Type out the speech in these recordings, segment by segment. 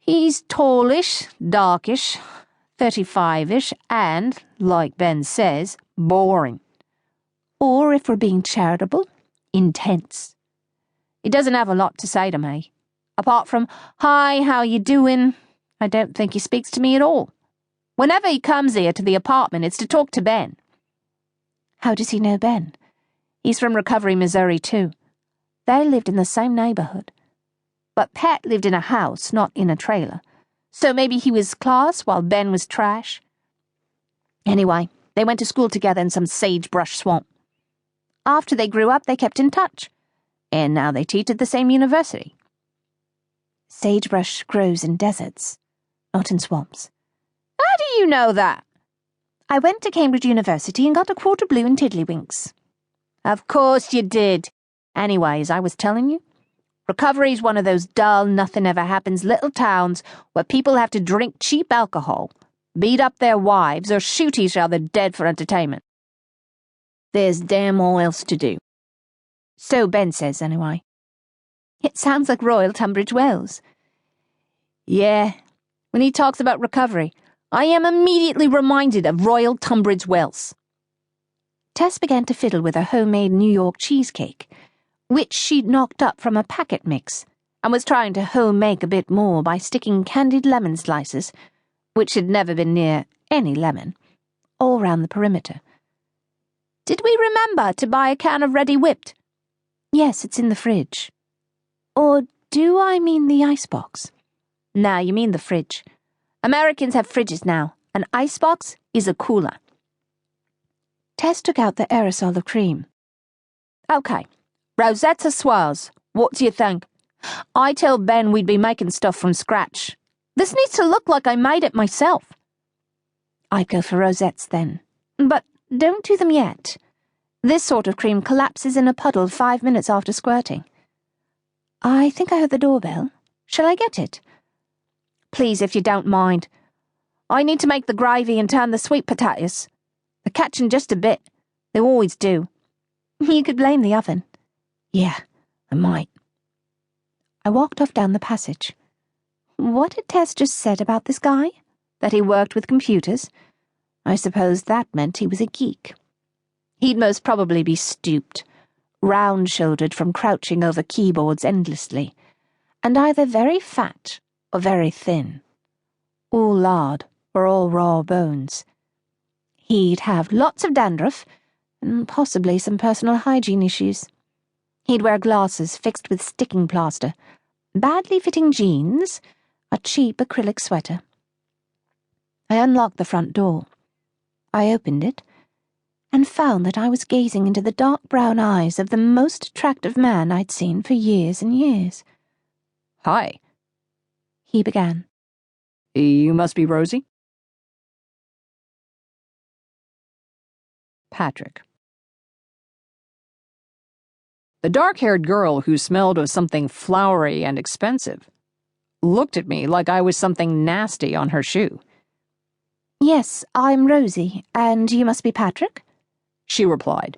He's tallish, darkish, 35-ish, and, like Ben says, boring. Or, if we're being charitable, intense. He doesn't have a lot to say to me. Apart from, "Hi, how you doing?" I don't think he speaks to me at all. Whenever he comes here to the apartment, it's to talk to Ben. How does he know Ben? He's from Recovery, Missouri, too. They lived in the same neighborhood. But Pat lived in a house, not in a trailer. So maybe he was class while Ben was trash. Anyway, they went to school together in some sagebrush swamp. After they grew up, they kept in touch. And now they teach at the same university. Sagebrush grows in deserts, not in swamps. How do you know that? I went to Cambridge University and got a quarter blue in tiddlywinks. Of course you did. Anyway, as I was telling you, Recovery's one of those dull, nothing-ever-happens little towns where people have to drink cheap alcohol, beat up their wives, or shoot each other dead for entertainment. There's damn all else to do. So Ben says, anyway. It sounds like Royal Tunbridge Wells. Yeah, when he talks about recovery, I am immediately reminded of Royal Tunbridge Wells. Tess began to fiddle with her homemade New York cheesecake, which she'd knocked up from a packet mix, and was trying to home-make a bit more by sticking candied lemon slices, which had never been near any lemon, all round the perimeter. Did we remember to buy a can of Ready Whipped? Yes, it's in the fridge. Or do I mean the icebox? Nah, you mean the fridge. Americans have fridges now. An icebox is a cooler. Tess took out the aerosol of cream. Okay, Rosetta Swirls, what do you think? I tell Ben we'd be making stuff from scratch. This needs to look like I made it myself. I'd go for rosettes then. But don't do them yet. This sort of cream collapses in a puddle 5 minutes after squirting. I think I heard the doorbell. Shall I get it? Please, if you don't mind. I need to make the gravy and turn the sweet potatoes. They're catching just a bit. They always do. You could blame the oven. Yeah, I might. I walked off down the passage. What had Tess just said about this guy? That he worked with computers? I suppose that meant he was a geek. He'd most probably be stooped, round-shouldered from crouching over keyboards endlessly, and either very fat or very thin. All lard or all raw bones. He'd have lots of dandruff, and possibly some personal hygiene issues. He'd wear glasses fixed with sticking plaster, badly fitting jeans, a cheap acrylic sweater. I unlocked the front door. I opened it, and found that I was gazing into the dark brown eyes of the most attractive man I'd seen for years and years. "Hi," he began. "You must be Rosie?" Patrick. The dark-haired girl who smelled of something flowery and expensive looked at me like I was something nasty on her shoe. "Yes, I'm Rosie, and you must be Patrick?" she replied,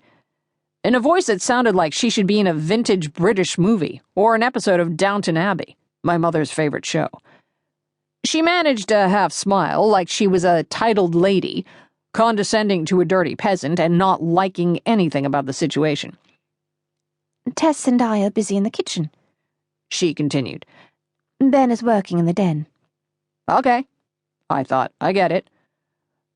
in a voice that sounded like she should be in a vintage British movie or an episode of Downton Abbey, my mother's favorite show. She managed a half-smile like she was a titled lady, condescending to a dirty peasant and not liking anything about the situation. "Tess and I are busy in the kitchen," she continued. "Ben is working in the den." Okay, I thought, I get it.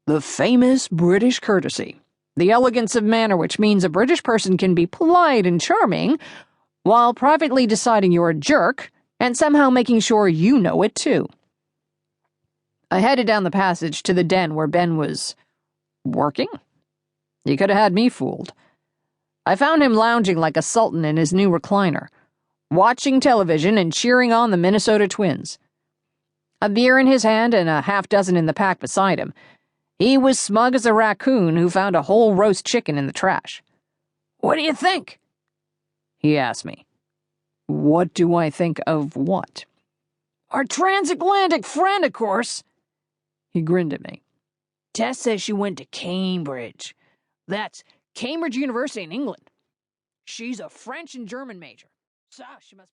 The famous British courtesy. The elegance of manner which means a British person can be polite and charming while privately deciding you're a jerk and somehow making sure you know it too. I headed down the passage to the den where Ben was working. You could have had me fooled. I found him lounging like a sultan in his new recliner, watching television and cheering on the Minnesota Twins. A beer in his hand and a half-dozen in the pack beside him. He was smug as a raccoon who found a whole roast chicken in the trash. "What do you think?" he asked me. What do I think of what? "Our transatlantic friend, of course." He grinned at me. "Tess says she went to Cambridge. That's Cambridge University in England. She's a French and German major. So she must